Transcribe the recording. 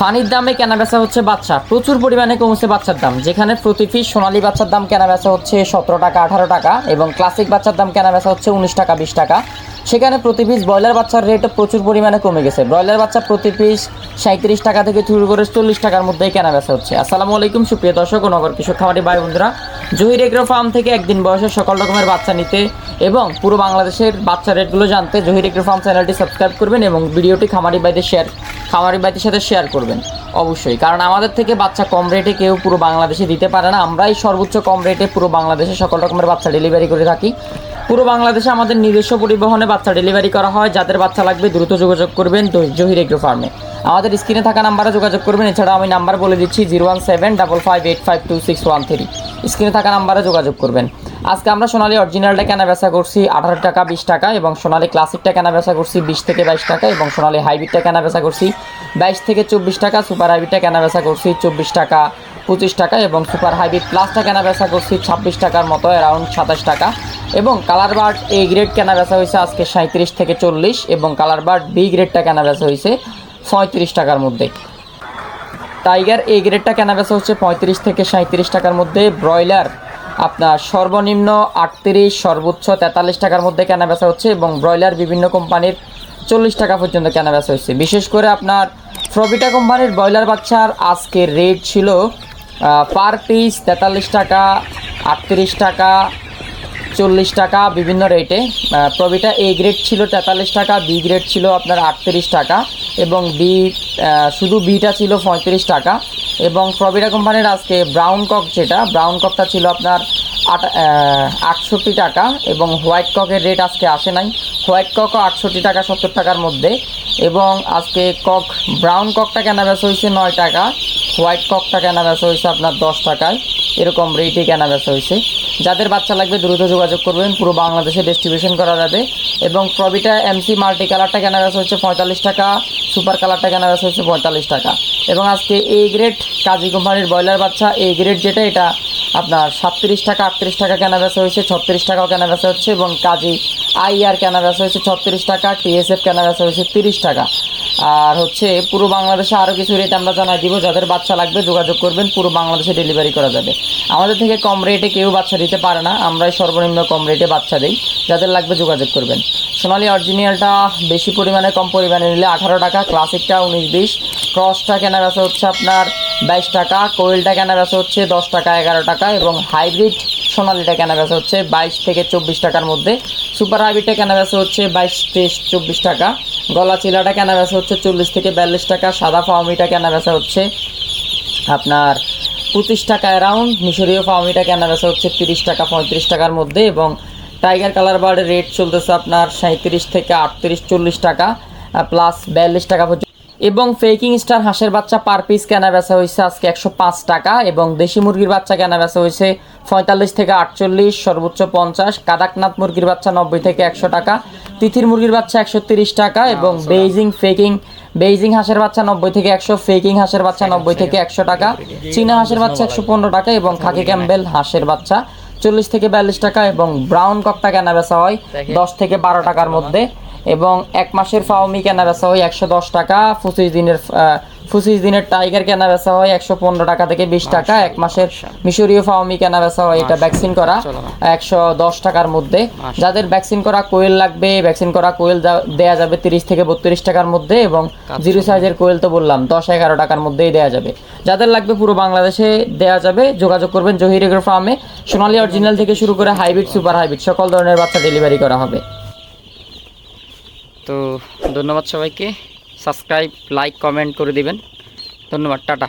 পানির দামে কেনা বেচা হচ্ছে বাচ্চা, প্রচুর পরিমাণে কমছে বাচ্চার দাম। যেখানে প্রতি পিস সোনালী বাচ্চার দাম কেনা বেচা হচ্ছে 17 টাকা 18 টাকা এবং ক্লাসিক বাচ্চার দাম কেনা বেচা হচ্ছে 19 টাকা 20 টাকা। সেখানে প্রতি পিস ব্রয়লার বাচ্চার রেটও প্রচুর পরিমাণে কমে গেছে। ব্রয়লার বাচ্চা প্রতি পিস 37 টাকা থেকে শুরু করে 40 টাকার মধ্যেই কেনা বেচা হচ্ছে। আসসালামু আলাইকুম সুপ্রিয় দর্শক ও নগর কৃষক খামারি ভাই বন্ধুরা, জহির এগ্রো ফার্ম থেকে একদিন বয়সের সকল রকমের বাচ্চা নিতে এবং পুরো বাংলাদেশের বাচ্চা রেটগুলো জানতে জহির এগ্রো ফার্ম চ্যানেলটি সাবস্ক্রাইব করবেন এবং ভিডিওটি খামারি ভাইদের সাথে শেয়ার করবেন অবশ্যই। কারণ আমাদের থেকে বাচ্চা কম রেটে কেউ পুরো বাংলাদেশে দিতে পারে না। আমরাই সর্বোচ্চ কম রেটে পুরো বাংলাদেশে সকল রকমের বাচ্চা ডেলিভারি করে থাকি। পুরো বাংলাদেশে আমাদের নিজস্ব পরিবহনে বাচ্চা ডেলিভারি করা হয়। যাদের বাচ্চা লাগবে দ্রুত যোগাযোগ করবেন জহির এগ্রো ফার্মে। আমাদের স্ক্রিনে থাকা নাম্বারে যোগাযোগ করবেন। এছাড়াও আমি নাম্বার বলে দিচ্ছি 01755852613। স্ক্রিনে থাকা নাম্বারে যোগাযোগ করবেন। আজকে আমরা সোনালী অরিজিনালটা কেনা বেচা করছি 18 টাকা 20 টাকা এবং সোনালী ক্লাসিকটা কেনা বেচা করছি 20 থেকে 22 টাকা এবং সোনালী হাইব্রিডটা কেনা বেচা করছি 22 থেকে 24 টাকা। সুপার হাইব্রিডটা কেনা বেচা করছি 24 টাকা 25 টাকা এবং সুপার হাইব্রিড প্লাসটা কেনা বেচা করছি 26 টাকার মতো, অ্যারাউন্ড 27 টাকা। এবং কালার বার্ড এ গ্রেড কেনা বেচা হয়েছে আজকে 37 থেকে 40 এবং কালার বার্ড বি গ্রেডটা কেনা বেচা হয়েছে 35 টাকার মধ্যে। টাইগার এ গ্রেডটা কেনা বেচা হচ্ছে 35 থেকে 37 টাকার মধ্যে। ব্রয়লার আপনার সর্বনিম্ন 38 সর্বোচ্চ 43 টাকার মধ্যে কেনা বেচা হচ্ছে এবং ব্রয়লার বিভিন্ন কোম্পানির 40 টাকা পর্যন্ত কেনা বেচা হচ্ছে। বিশেষ করে আপনার প্রভিটা কোম্পানির ব্রয়লার বাচ্চার আজকের রেট ছিল পার পিস 43 টাকা 38 টাকা 40 টাকা বিভিন্ন রেটে। প্রভিটা এ গ্রেড ছিল 43 টাকা, বি গ্রেড ছিল আপনার 38 টাকা এবং শুধু বিটা ছিল 35 টাকা। এবং প্রভিটা কোম্পানির আজকে ব্রাউন কক, যেটা ব্রাউন ককটা ছিল আপনার 68 টাকা এবং হোয়াইট ককের রেট আজকে আসে নাই। হোয়াইট ককও 68 টাকা 70 টাকার মধ্যে এবং আজকে ব্রাউন ককটা কেনা বেচা হয়েছে 9 টাকা, হোয়াইট ককটা কেনা বেচা হয়েছে আপনার 10 টাকায়। এরকম রেটে কেনা বেচা হয়েছে। যাদের বাচ্চা লাগবে দ্রুত যোগাযোগ করবেন, পুরো বাংলাদেশে ডিস্ট্রিবিউশন করা যাবে। এবং প্রভিটা এমসি মাল্টি কালারটা কেনা বেচা হচ্ছে 45 টাকা, সুপার কালারটা কেনা বেচা হচ্ছে 45 টাকা। এবং আজকে এ গ্রেড কাজী কোম্পানির ব্রয়লার বাচ্চা এ গ্রেড যেটা, এটা আপনার 37 টাকা 38 টাকা কেনা বেচা হয়েছে, 36 টাকাও কেনা বেচা হচ্ছে এবং কাজী আইআর কেনা বেচা হয়েছে 36 টাকা, টিএসএফ কেনা বেচা হয়েছে 30 টাকা। আর হচ্ছে পুরো বাংলাদেশে আরও কিছু রেট আমরা জানাই দিব। যাদের বাচ্চা লাগবে যোগাযোগ করবেন, পুরো বাংলাদেশে ডেলিভারি করা যাবে। আমাদের থেকে কম রেটে কেউ বাচ্চা দিতে পারে না, আমরাই সর্বনিম্ন কম রেটে বাচ্চা দিই। যাদের লাগবে যোগাযোগ করবেন। সোনালী অরিজিনালটা বেশি পরিমাণে কম পরিমাণে নিলে 18 টাকা, ক্লাসিকটা 19-20, ক্রসটা কেনা বেচা হচ্ছে আপনার 22 টাকা, কোয়েলটা কেনা বেচা হচ্ছে 10 টাকা 11 টাকা এবং হাইব্রিড সোনালীটা কেনা বেচা হচ্ছে 22 থেকে 24 টাকার মধ্যে। সুপার হাইব্রিডটা কেনা বেচা হচ্ছে 22 থেকে 24 টাকা। গলা চিলাটা কেনা বেচা হচ্ছে 40 থেকে 42 টাকা। সাদা ফাউমিটা কেনা বেচা হচ্ছে আপনার 25 টাকা অ্যারাউন্ড। মিশরীয় ফাউমিটা কেনা বেচা হচ্ছে 30 টাকা 35 টাকার মধ্যে এবং টাইগার কালার বার্ডের রেট চলতেছে আপনার 37 থেকে 38 40 টাকা প্লাস 42 টাকা পর্যন্ত। এবং ফেকিং স্টার হাঁসের বাচ্চা পার পিস কেনা বেচা হয়েছে আজকে 105 টাকা এবং দেশি মুরগির বাচ্চা কেনা বেচা হয়েছে 45 থেকে 48, সর্বোচ্চ 50। কাদাকনাথ মুরগির বাচ্চা 90 থেকে 100 টাকা, তিথির মুরগির বাচ্চা 130 টাকা এবং বেইজিং হাঁসের বাচ্চা 90 থেকে 100, ফেকিং হাঁসের বাচ্চা 90 থেকে 100 টাকা, চীনা হাঁসের বাচ্চা 115 টাকা এবং খাকি ক্যাম্বেল হাঁসের বাচ্চা 40 থেকে 42 টাকা এবং ব্রাউন ককটা কেনা বেচা হয় 10 থেকে 12 টাকার মধ্যে এবং 1 মাসের ফাউমি কেনা বেচা হয় 110 টাকা। 25 দিনের টাইগার কেনা বেচা হয় 115 টাকা থেকে 20 টাকা। 1 মাসের মিশরীয় ফাউমি কেনা বেচা হয়, এটা ভ্যাকসিন করা, 110 টাকার মধ্যে। যাদের ভ্যাকসিন করা কোয়েল লাগবে, ভ্যাকসিন করা কোয়েল দেওয়া যাবে 30 থেকে 32 টাকার মধ্যে এবং জিরো সাইজের কোয়েল তো বললাম 10-11 টাকার মধ্যেই দেওয়া যাবে। যাদের লাগবে পুরো বাংলাদেশে দেওয়া যাবে, যোগাযোগ করবেন জহির এগ্রো ফার্মে। সোনালী অরিজিনাল থেকে শুরু করে হাইব্রিড সুপার হাইব্রিড সকল ধরনের বাচ্চা ডেলিভারি করা হবে। তো ধন্যবাদ সবাইকে, সাবস্ক্রাইব লাইক কমেন্ট করে দিবেন। ধন্যবাদ, টাটা।